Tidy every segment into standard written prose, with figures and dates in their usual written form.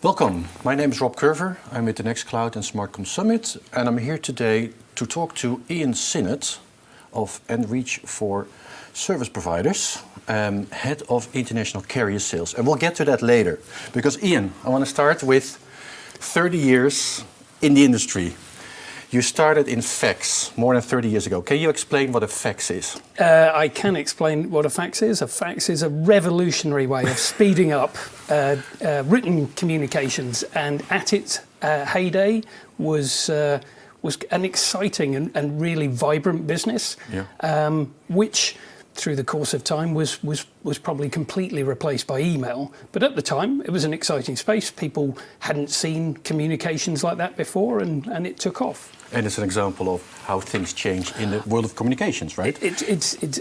Welcome, my name is Rob Curver. I'm at the Nextcloud and SmartCom Summit, and I'm here today to talk to Iain Sinnott of Enreach for Service Providers, Head of International Carrier Sales. And we'll get to that later, because Iain, I want to start with 30 years in the industry. You started in fax more than 30 years ago. Can you explain what a fax is? I can explain what a fax is. A fax is a revolutionary way of speeding up written communications, and at its heyday was an exciting and really vibrant business, which through the course of time was probably completely replaced by email. But at the time, it was an exciting space. People hadn't seen communications like that before, and it took off. And it's an example of how things change in the world of communications, right?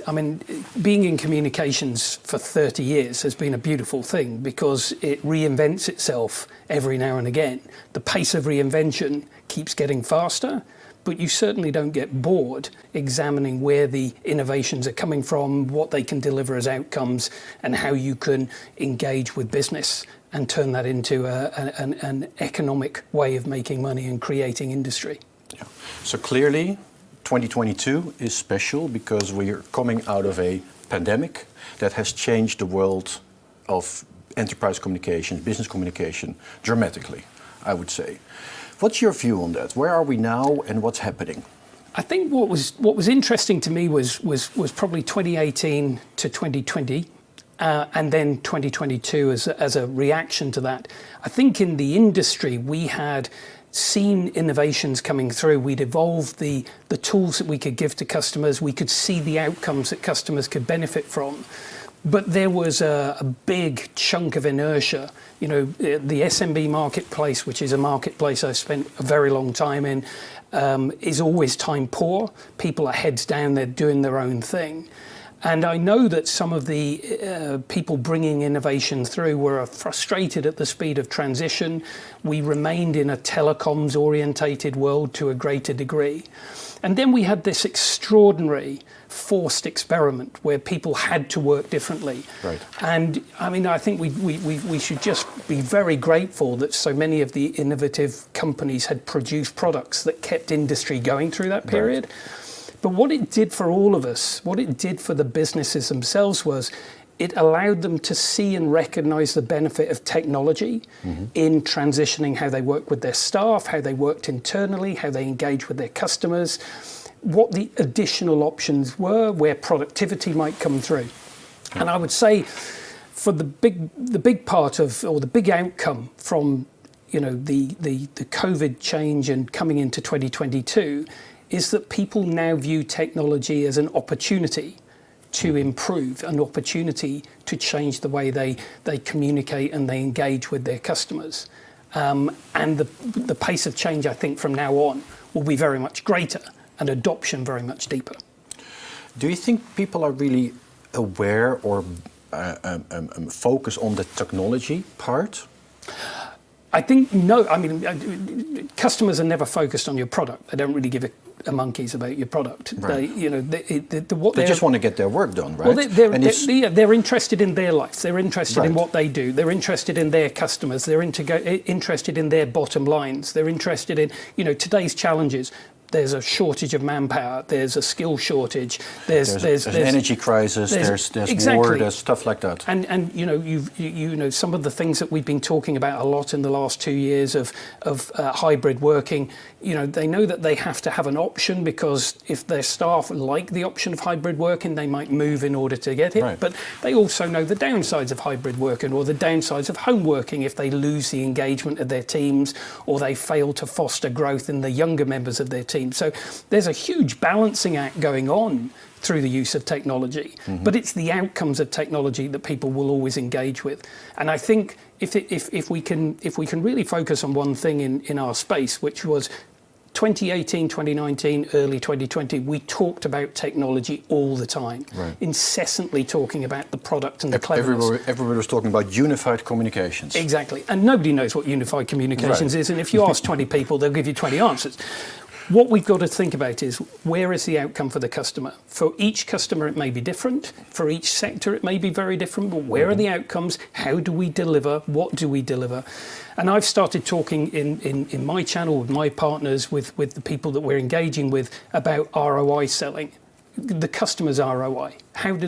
I mean, being in communications for 30 years has been a beautiful thing because it reinvents itself every now and again. The pace of reinvention keeps getting faster, but you certainly don't get bored examining where the innovations are coming from, what they can deliver as outcomes, and how you can engage with business and turn that into an economic way of making money and creating industry. Yeah. So clearly, 2022 is special because we are coming out of a pandemic that has changed the world of enterprise communication, business communication, dramatically, I would say. What's your view on that? Where are we now and what's happening? I think what was interesting to me was probably 2018 to 2020. And then 2022 as a reaction to that. I think in the industry we had seen innovations coming through. We'd evolved the tools that we could give to customers. We could see the outcomes that customers could benefit from. But there was a big chunk of inertia. You know, the SMB marketplace, which is a marketplace I've spent a very long time in, is always time poor. People are heads down, they're doing their own thing. And I know that some of the people bringing innovation through were frustrated at the speed of transition. We remained in a telecoms orientated world to a greater degree. And then we had this extraordinary forced experiment where people had to work differently. Right. And I mean, I think we should just be very grateful that so many of the innovative companies had produced products that kept industry going through that period. Right. But what it did for all of us, what it did for the businesses themselves was it allowed them to see and recognize the benefit of technology in transitioning how they work with their staff, how they worked internally, how they engage with their customers, what the additional options were, where productivity might come through. And I would say for the big part of, or the big outcome from, you know, the COVID change and coming into 2022 is that people now view technology as an opportunity to improve, an opportunity to change the way they communicate and they engage with their customers. And the pace of change, I think, from now on will be very much greater and adoption very much deeper. Do you think people are really aware or focus on the technology part? I think no. I mean, customers are never focused on your product. They don't really give a monkey's about your product. Right. They just want to get their work done, right? Well, they're interested in their life. They're interested in what they do. They're interested in their customers. They're interested in their bottom lines. They're interested in, today's challenges. There's a shortage of manpower. There's a skill shortage. There's an energy crisis. There's war. There's stuff like that. And you some of the things that we've been talking about a lot in the last 2 years of hybrid working. They know that they have to have an option because if their staff like the option of hybrid working, they might move in order to get it. Right. But they also know the downsides of hybrid working or the downsides of home working if they lose the engagement of their teams or they fail to foster growth in the younger members of their team. So there's a huge balancing act going on through the use of technology, but it's the outcomes of technology that people will always engage with. And I think if we can really focus on one thing in our space, which was 2018, 2019, early 2020, we talked about technology all the time, incessantly talking about the product and the cleverness. Everybody was talking about unified communications. Exactly, and nobody knows what unified communications is, and if you ask 20 people, they'll give you 20 answers. What we've got to think about is, where is the outcome for the customer? For each customer, it may be different. For each sector, it may be very different. But where are the outcomes? How do we deliver? What do we deliver? And I've started talking in my channel with my partners, with the people that we're engaging with, about ROI selling. The customer's ROI.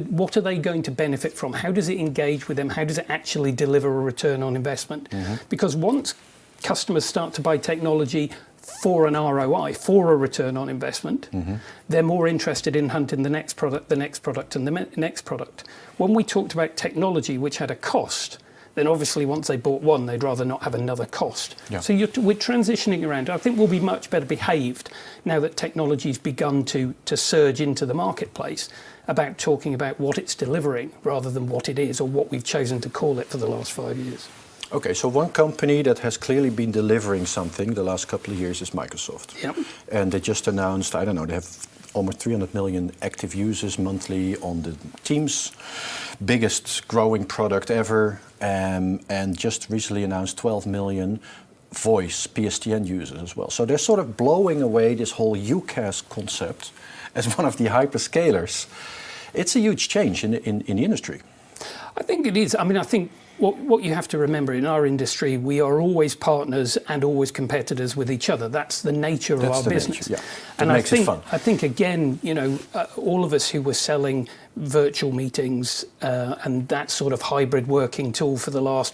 What are they going to benefit from? How does it engage with them? How does it actually deliver a return on investment? Because once customers start to buy technology for an ROI, for a return on investment, they're more interested in hunting the next product, and the next product. When we talked about technology which had a cost, then obviously once they bought one, they'd rather not have another cost. Yeah. So we're transitioning around. I think we'll be much better behaved now that technology's begun to surge into the marketplace, about talking about what it's delivering rather than what it is, or what we've chosen to call it for the last 5 years. Okay, so one company that has clearly been delivering something the last couple of years is Microsoft. Yep. And they just announced, I don't know, they have almost 300 million active users monthly on the Teams, biggest growing product ever, and just recently announced 12 million voice PSTN users as well. So they're sort of blowing away this whole UCaaS concept as one of the hyperscalers. It's a huge change in the industry. I think it is. I mean, I think what you have to remember, in our industry, we are always partners and always competitors with each other. That's the nature of our business. Nature, yeah. And makes it fun. I think again, all of us who were selling virtual meetings and that sort of hybrid working tool for the last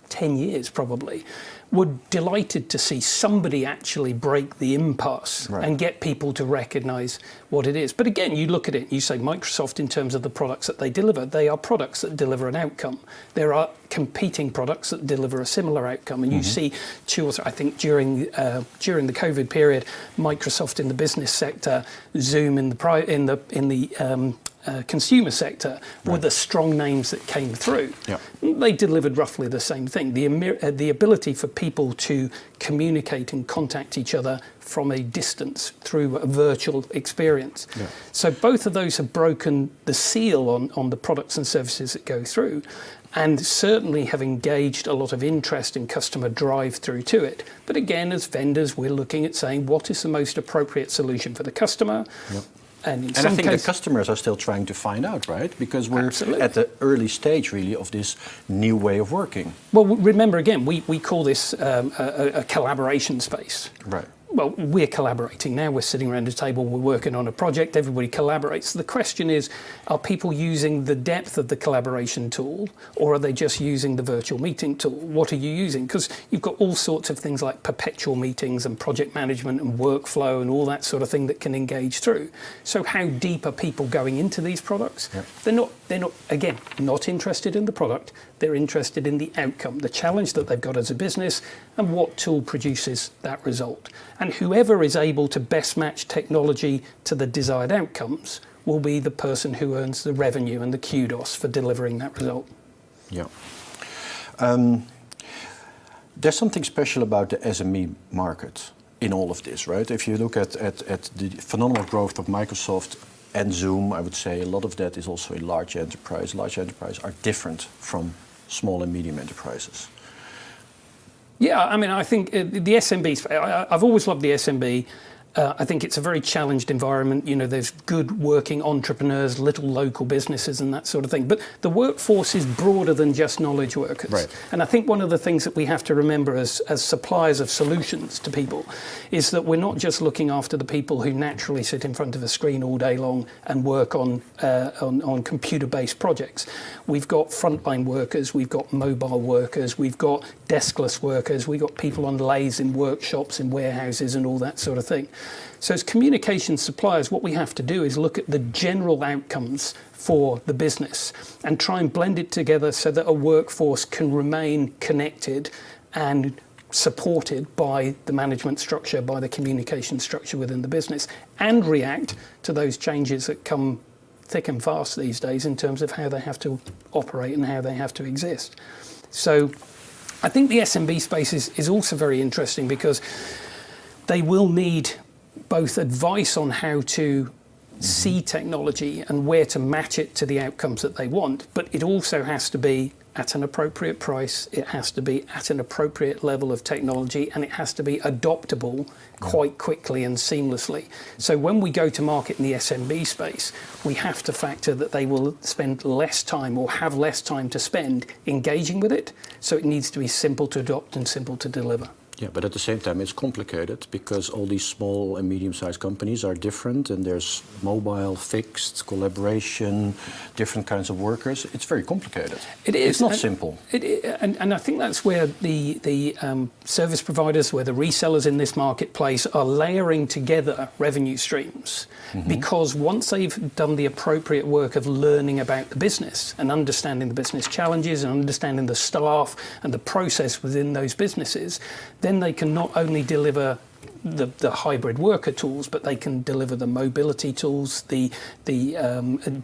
10 years probably, were delighted to see somebody actually break the impasse and get people to recognise what it is. But again, you look at it, you say Microsoft, in terms of the products that they deliver, they are products that deliver an outcome. There are competing products that deliver a similar outcome, and you see I think during the COVID period, Microsoft in the business sector, Zoom in the consumer sector were the strong names that came through. Yeah. They delivered roughly the same thing. The ability for people to communicate and contact each other from a distance through a virtual experience. Yeah. So both of those have broken the seal on the products and services that go through, and certainly have engaged a lot of interest and customer drive through to it. But again, as vendors, we're looking at saying, what is the most appropriate solution for the customer? Yep. And I think the customers are still trying to find out, right? Because we're at the early stage, really, of this new way of working. Well, remember, again, we call this a collaboration space. Right. Well, we're collaborating now. We're sitting around a table, we're working on a project, everybody collaborates. The question is, are people using the depth of the collaboration tool, or are they just using the virtual meeting tool? What are you using? Because you've got all sorts of things like perpetual meetings and project management and workflow and all that sort of thing that can engage through. So how deep are people going into these products? Yep. They're not, again, not interested in the product. They're interested in the outcome, the challenge that they've got as a business, and what tool produces that result. And whoever is able to best match technology to the desired outcomes will be the person who earns the revenue and the kudos for delivering that result. Yeah. There's something special about the SME market in all of this, right? If you look at the phenomenal growth of Microsoft and Zoom, I would say a lot of that is also in large enterprise. Large enterprise are different from small and medium enterprises. Yeah, I mean, I think the SMB, I've always loved the SMB. I think it's a very challenged environment. There's good working entrepreneurs, little local businesses and that sort of thing. But the workforce is broader than just knowledge workers. Right. And I think one of the things that we have to remember as suppliers of solutions to people is that we're not just looking after the people who naturally sit in front of a screen all day long and work on computer-based projects. We've got frontline workers, we've got mobile workers, we've got deskless workers, we've got people on lathes in workshops, in warehouses and all that sort of thing. So as communication suppliers, what we have to do is look at the general outcomes for the business and try and blend it together so that a workforce can remain connected and supported by the management structure, by the communication structure within the business, and react to those changes that come thick and fast these days in terms of how they have to operate and how they have to exist. So I think the SMB space is also very interesting because they will need both advice on how to see technology and where to match it to the outcomes that they want, but it also has to be at an appropriate price, it has to be at an appropriate level of technology, and it has to be adoptable quite quickly and seamlessly. So when we go to market in the SMB space, we have to factor that they will spend less time or have less time to spend engaging with it. So it needs to be simple to adopt and simple to deliver. Yeah, but at the same time, it's complicated because all these small and medium-sized companies are different, and there's mobile, fixed, collaboration, different kinds of workers. It's very complicated. It is. It's not simple. And I think that's where the service providers, where the resellers in this marketplace are layering together revenue streams. Because once they've done the appropriate work of learning about the business and understanding the business challenges and understanding the staff and the process within those businesses, then they can not only deliver the hybrid worker tools, but they can deliver the mobility tools, the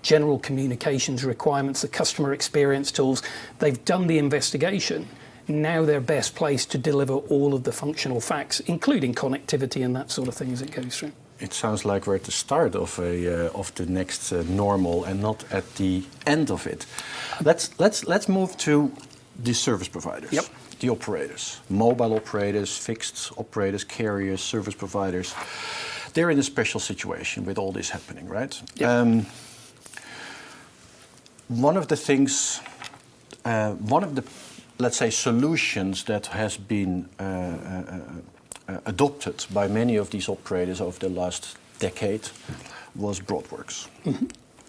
general communications requirements, the customer experience tools. They've done the investigation. Now they're best placed to deliver all of the functional facts, including connectivity and that sort of thing as it goes through. It sounds like we're at the start of the next normal and not at the end of it. Let's move to the service providers. Yep. The operators, mobile operators, fixed operators, carriers, service providers. They're in a special situation with all this happening, right? Yep. One of the, let's say, solutions that has been adopted by many of these operators over the last decade was Broadworks.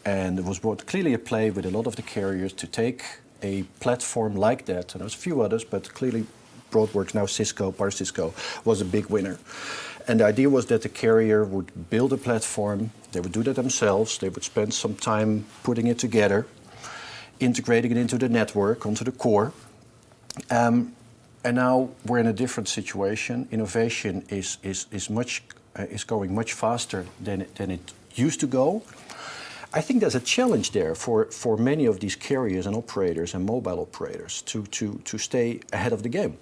And it was clearly a play with a lot of the carriers to take a platform like that, and there's a few others, but clearly Broadworks, now Cisco, part of Cisco, was a big winner. And the idea was that the carrier would build a platform, they would do that themselves, they would spend some time putting it together, integrating it into the network, onto the core. And now we're in a different situation. Innovation is going much faster than it used to go. I think there's a challenge there for many of these carriers and operators and mobile operators to stay ahead of the game.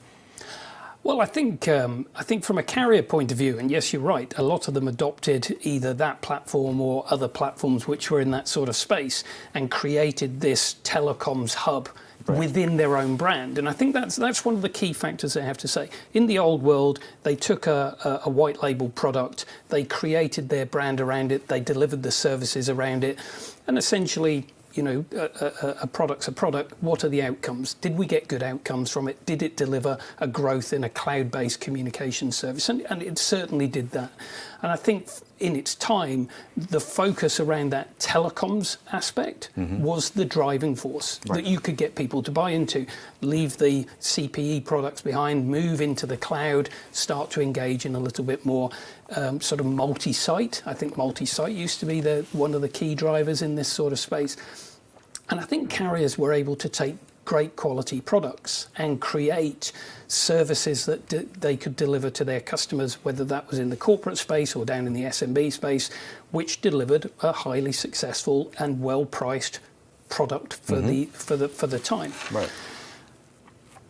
Well, I think from a carrier point of view, and yes, you're right, a lot of them adopted either that platform or other platforms which were in that sort of space and created this telecoms hub within their own brand. And I think that's one of the key factors I have to say. In the old world, they took a white label product, they created their brand around it, they delivered the services around it, and essentially, you know, a product's a product. What are the outcomes? Did we get good outcomes from it? Did it deliver a growth in a cloud-based communication service? And it certainly did that. And I think in its time, the focus around that telecoms aspect was the driving force that you could get people to buy into, leave the CPE products behind, move into the cloud, start to engage in a little bit more sort of multi-site. I think multi-site used to be one of the key drivers in this sort of space. And I think carriers were able to take great quality products and create services that they could deliver to their customers, whether that was in the corporate space or down in the SMB space, which delivered a highly successful and well-priced product for the time. Right.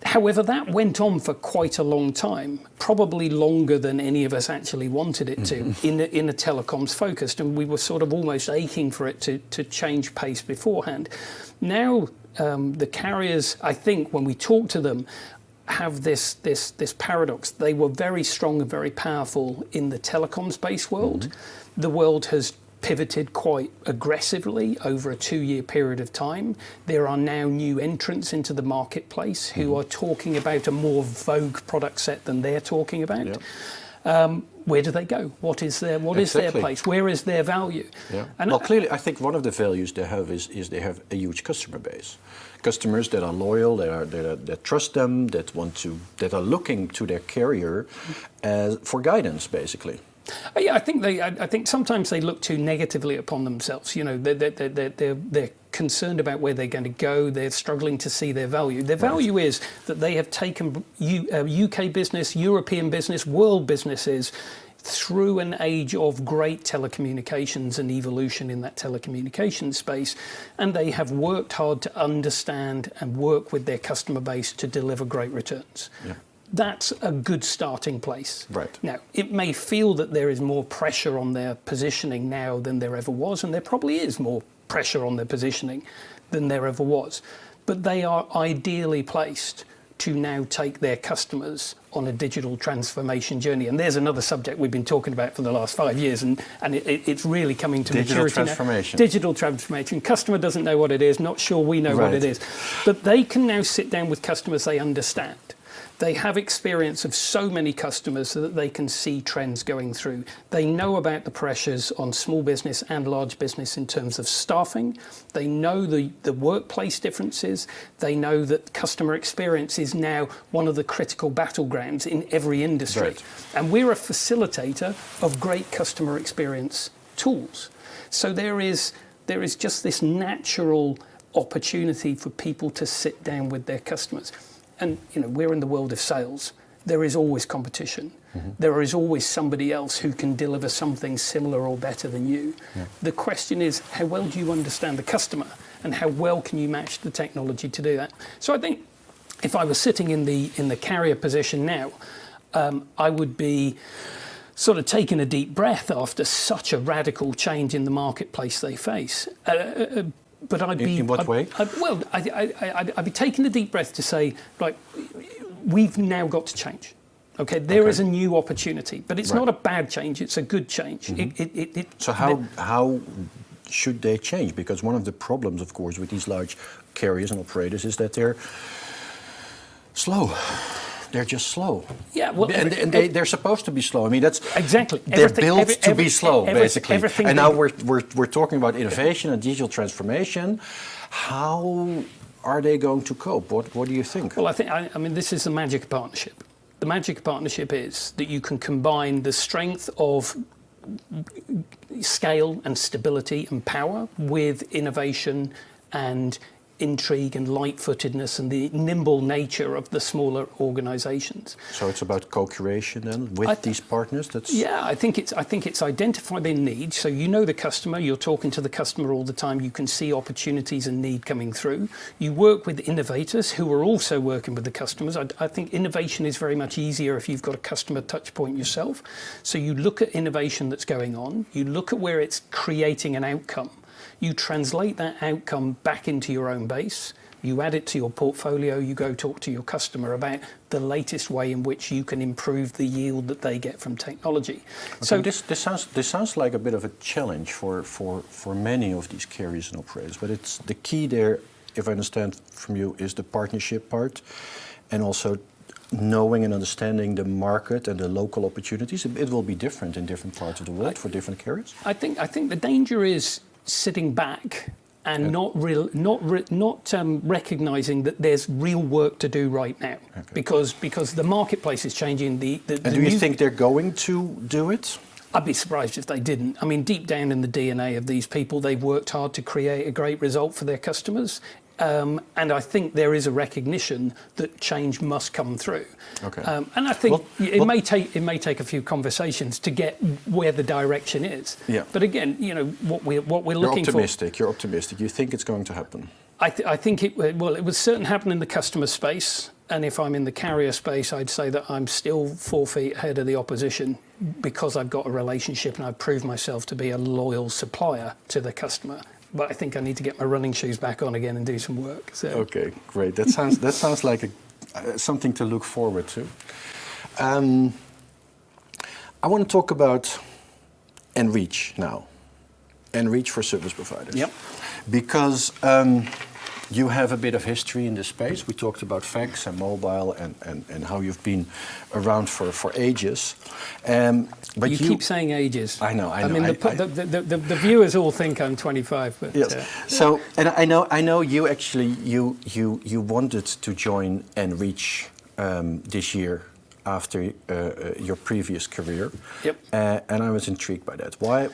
However, that went on for quite a long time, probably longer than any of us actually wanted it to, in a telecoms focused, and we were sort of almost aching for it to change pace beforehand. Now, the carriers, I think, when we talk to them, have this paradox. They were very strong and very powerful in the telecoms-based world. The world has pivoted quite aggressively over a 2-year period of time. There are now new entrants into the marketplace who are talking about a more vogue product set than they're talking about. Yep. Where do they go? What is their place? Where is their value? Yeah. And well, clearly, I think one of the values they have is they have a huge customer base. Customers that are loyal, that trust them, that are looking to their carrier for guidance, basically. Yeah, I think sometimes they look too negatively upon themselves. You know, they're concerned about where they're going to go. They're struggling to see their value. Their value is that they have taken UK business, European business, world businesses through an age of great telecommunications and evolution in that telecommunications space, and they have worked hard to understand and work with their customer base to deliver great returns. Yeah. That's a good starting place. Right. Now, it may feel that there is more pressure on their positioning now than there ever was, and there probably is more pressure on their positioning than there ever was. but they are ideally placed to now take their customers on a digital transformation journey. And there's another subject we've been talking about for the last 5 years, and it's really coming to digital maturity transformation. now. Digital transformation. Customer doesn't know what it is, not sure we know what it is. But they can now sit down with customers they understand. They have experience of so many customers so that they can see trends going through. They know about the pressures on small business and large business in terms of staffing. They know the workplace differences. They know that customer experience is now one of the critical battlegrounds in every industry. Right. And we're a facilitator of great customer experience tools. So there is just this natural opportunity for people to sit down with their customers. And we're in the world of sales. There is always competition. Mm-hmm. There is always somebody else who can deliver something similar or better than you. Yeah. The question is, how well do you understand the customer, and how well can you match the technology to do that? So I think if I was sitting in the carrier position now, I would be sort of taking a deep breath after such a radical change in the marketplace they face. But I'd be in what way? I'd be taking a deep breath to say, right, we've now got to change. Okay, there is a new opportunity, but it's not a bad change; it's a good change. Mm-hmm. So how should they change? Because one of the problems, of course, with these large carriers and operators is that they're slow. They're just slow. Yeah, well, and they're supposed to be slow. I mean, that's exactly. They're built to be slow, basically. And now we're talking about innovation and digital transformation. How are they going to cope? What do you think? Well, I mean, this is the magic of partnership. The magic of partnership is that you can combine the strength of scale and stability and power with innovation and intrigue and light-footedness and the nimble nature of the smaller organisations. So it's about co-creation then with these partners. I think it's identify their needs. So you know the customer, you're talking to the customer all the time. You can see opportunities and need coming through. You work with innovators who are also working with the customers. I think innovation is very much easier if you've got a customer touch point yourself. So you look at innovation that's going on. You look at where it's creating an outcome. You translate that outcome back into your own base, you add it to your portfolio, you go talk to your customer about the latest way in which you can improve the yield that they get from technology. Okay, so this sounds like a bit of a challenge for many of these carriers and operators, but it's the key there, if I understand from you, is the partnership part, and also knowing and understanding the market and the local opportunities. It will be different in different parts of the world for different carriers. I think the danger is sitting back and not recognising that there's real work to do right now, because the marketplace is changing. And do you think they're going to do it? I'd be surprised if they didn't. I mean, deep down in the DNA of these people, they've worked hard to create a great result for their customers. And I think there is a recognition that change must come through. Okay. And I think it may take a few conversations to get where the direction is. Yeah. But again, what we're looking for. You're optimistic. You think it's going to happen? I think it would certainly happen in the customer space. And if I'm in the carrier space, I'd say that I'm still 4 feet ahead of the opposition because I've got a relationship and I've proved myself to be a loyal supplier to the customer. But I think I need to get my running shoes back on again and do some work. So. Okay, great. That sounds like something to look forward to. I want to talk about Enreach now. Enreach for service providers. Yep. Because you have a bit of history in this space. We talked about fax and mobile and how you've been around for ages. But you keep saying ages. I know. I mean, the viewers all think I'm 25. But, yes. So, and I know you actually you wanted to join Enreach this year after your previous career. Yep. And I was intrigued by that. Why?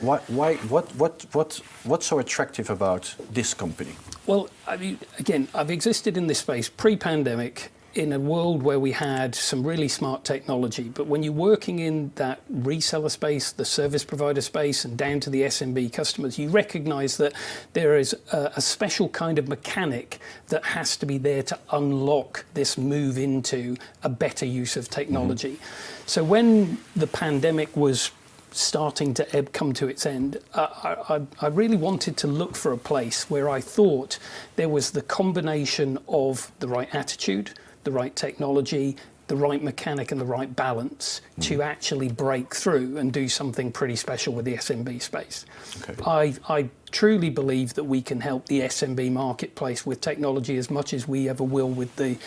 What's so attractive about this company? Well, I mean, again, I've existed in this space pre-pandemic in a world where we had some really smart technology. But when you're working in that reseller space, the service provider space, and down to the SMB customers, you recognize that there is a special kind of mechanic that has to be there to unlock this move into a better use of technology. Mm-hmm. So when the pandemic was starting to come to its end, I really wanted to look for a place where I thought there was the combination of the right attitude, the right technology, the right mechanic and the right balance to actually break through and do something pretty special with the SMB space. Okay. I truly believe that we can help the SMB marketplace with technology as much as we ever will with the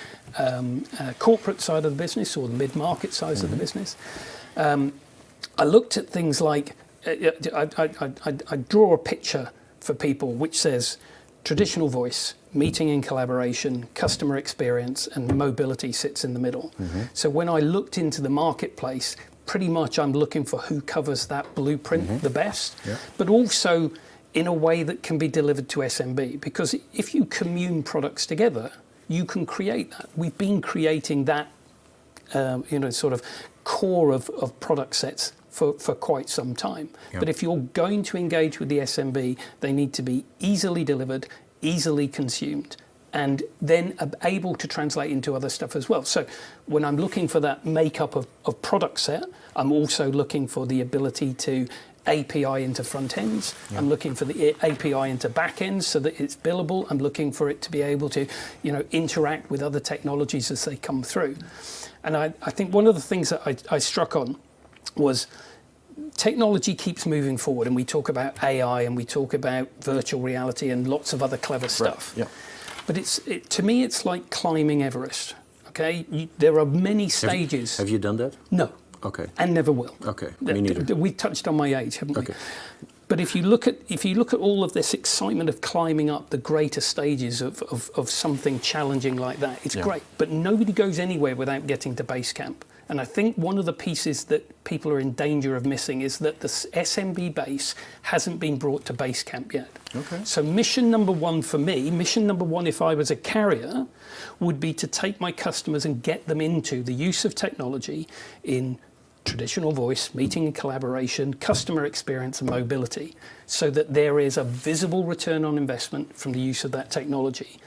corporate side of the business or the mid-market size of the business. I looked at things like, I draw a picture for people which says traditional voice, meeting and collaboration, customer experience, and mobility sits in the middle. So when I looked into the marketplace, pretty much I'm looking for who covers that blueprint the best, but also in a way that can be delivered to SMB. Because if you commune products together, you can create that. We've been creating that, sort of core of product sets for quite some time. But if you're going to engage with the SMB, they need to be easily delivered, easily consumed, and then able to translate into other stuff as well. So when I'm looking for that makeup of product set, I'm also looking for the ability to API into front ends. I'm looking for the API into back ends so that it's billable. I'm looking for it to be able to, interact with other technologies as they come through. And I think one of the things that I struck on was technology keeps moving forward, and we talk about AI and we talk about virtual reality and lots of other clever stuff. Right. Yeah. But to me, it's like climbing Everest. Okay, there are many stages. Have you done that? No. Okay. And never will. Okay. Me neither. We touched on my age, haven't we? Okay. But if you look at all of this excitement of climbing up the greater stages of something challenging like that, it's great. But nobody goes anywhere without getting to base camp. And I think one of the pieces that people are in danger of missing is that the SMB base hasn't been brought to base camp yet. Okay. So mission number one for me, if I was a carrier, would be to take my customers and get them into the use of technology in traditional voice, meeting and collaboration, customer experience and mobility, so that there is a visible return on investment from the use of that technology.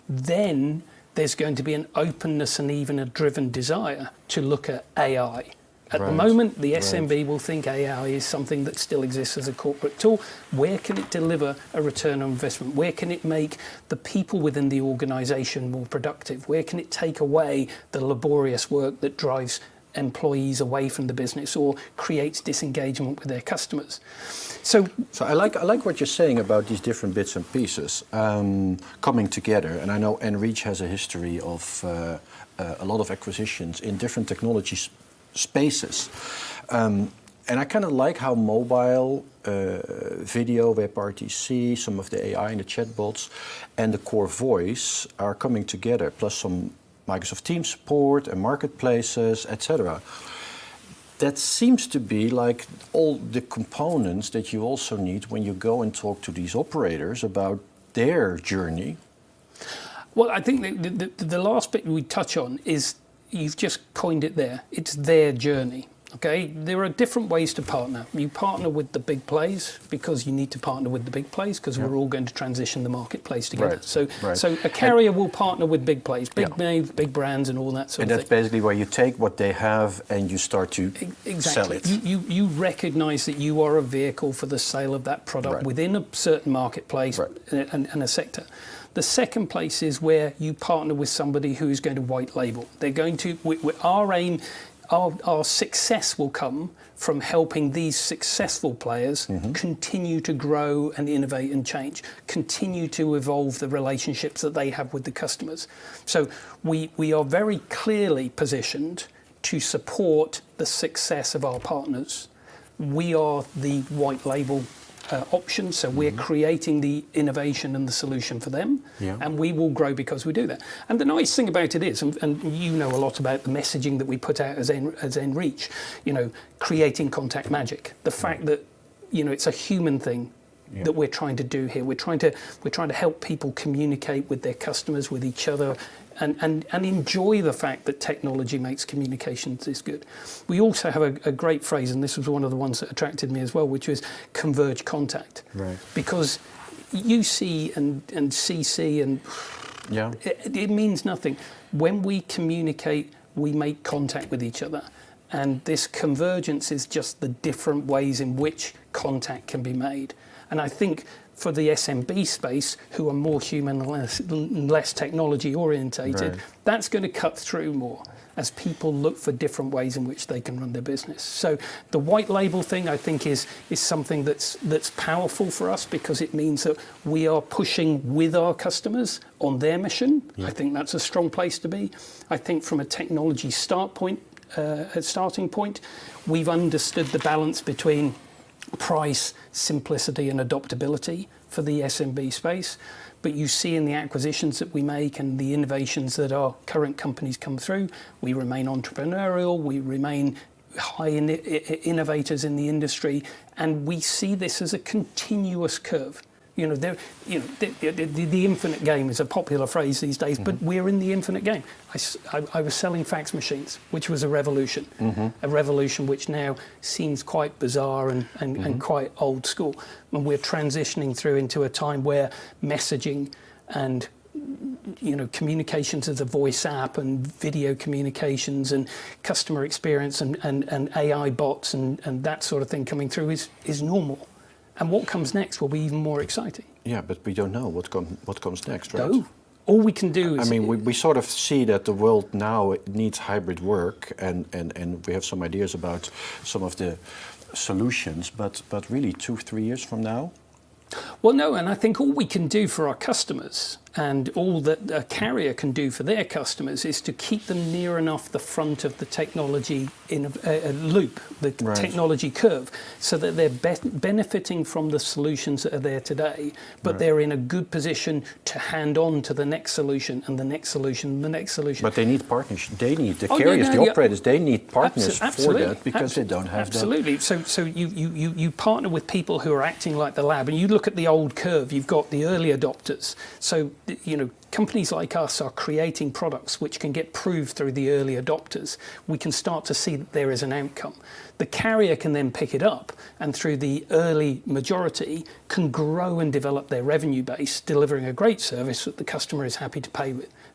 Then there's going to be an openness and even a driven desire to look at AI. At the moment, the SMB will think AI is something that still exists as a corporate tool. Where can it deliver a return on investment? Where can it make the people within the organisation more productive? Where can it take away the laborious work that drives employees away from the business or creates disengagement with their customers? So I like what you're saying about these different bits and pieces coming together. And I know Enreach has a history of a lot of acquisitions in different technology spaces. And I kind of like how mobile, video, WebRTC, some of the AI and the chatbots, and the core voice are coming together, plus some Microsoft Teams support and marketplaces, etc. That seems to be like all the components that you also need when you go and talk to these operators about their journey. Well, I think the last bit we touch on is, you've just coined it there, it's their journey. Okay, there are different ways to partner. You partner with the big plays because you need to partner with the big plays because we're all going to transition the marketplace together. Right. So a carrier will partner with big plays, big names, big brands, and all that sort of thing. And that's basically where you take what they have and you start to sell it. You recognise that you are a vehicle for the sale of that product within a certain marketplace and a sector. The second place is where you partner with somebody who is going to white label. They're going to. Our aim. Our success will come from helping these successful players continue to grow and innovate and change, continue to evolve the relationships that they have with the customers. So we are very clearly positioned to support the success of our partners. We are the white label option, so we're creating the innovation and the solution for them, and we will grow because we do that. And the nice thing about it is, and you know a lot about the messaging that we put out as Enreach, creating contact magic. The fact that it's a human thing that we're trying to do here. We're trying to help people communicate with their customers, with each other, and enjoy the fact that technology makes communications is good. We also have a great phrase, and this was one of the ones that attracted me as well, which was converge contact. Right. Because UC and CC and it means nothing. When we communicate, we make contact with each other. And this convergence is just the different ways in which contact can be made. And I think for the SMB space, who are more human and less technology orientated, Right. that's going to cut through more as people look for different ways in which they can run their business. So the white label thing, I think, is something that's powerful for us, because it means that we are pushing with our customers on their mission. I think that's a strong place to be. I think from a technology starting point, we've understood the balance between price, simplicity and adoptability for the SMB space. But you see in the acquisitions that we make and the innovations that our current companies come through, we remain entrepreneurial, we remain high innovators in the industry, and we see this as a continuous curve. You know, the infinite game is a popular phrase these days, but we're in the infinite game. I was selling fax machines, which was a revolution which now seems quite bizarre and quite old school. And we're transitioning through into a time where messaging and communications as a voice app and video communications and customer experience and AI bots and that sort of thing coming through is normal. And what comes next will be even more exciting. Yeah, but we don't know what comes next, right? No. All we can do is... I mean, we sort of see that the world now needs hybrid work, and we have some ideas about some of the solutions, but really 2-3 years from now? Well, no, and I think all we can do for our customers and all that a carrier can do for their customers is to keep them near enough the front of the technology in a loop, the Right. technology curve, so that they're benefiting from the solutions that are there today, but Right. they're in a good position to hand on to the next solution and the next solution and the next solution. But they need partners. They need the Oh, yeah, carriers, no, the yeah. operators. They need partners Absolutely. for that, because they don't have Absolutely. So you partner with people who are acting like the lab, and you look at the old curve. You've got the early adopters. So companies like us are creating products which can get proved through the early adopters. We can start to see that there is an outcome. The carrier can then pick it up, and through the early majority can grow and develop their revenue base, delivering a great service that the customer is happy to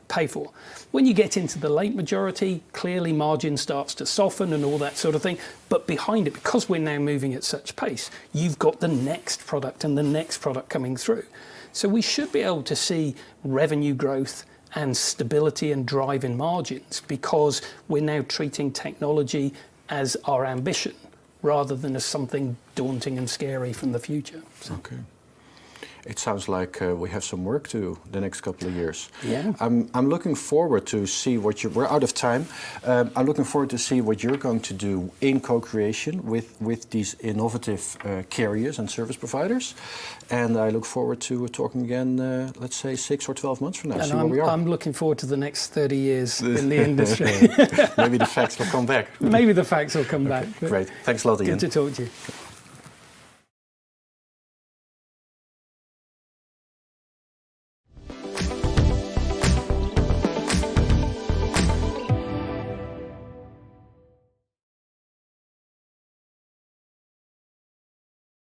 pay for. When you get into the late majority, clearly margin starts to soften and all that sort of thing. But behind it, because we're now moving at such pace, you've got the next product and the next product coming through. So we should be able to see revenue growth and stability and drive in margins, because we're now treating technology as our ambition rather than as something daunting and scary from the future. So. Okay. It sounds like we have some work to do the next couple of years. Yeah. I'm looking forward to see what we're out of time. I'm looking forward to see what you're going to do in co-creation with these innovative carriers and service providers. And I look forward to talking again, let's say 6 or 12 months from now, see where we are. I'm looking forward to the next 30 years in the industry. Maybe the facts will come back. Maybe the facts will come back. Great. Thanks a lot, Iain. Good to talk to you.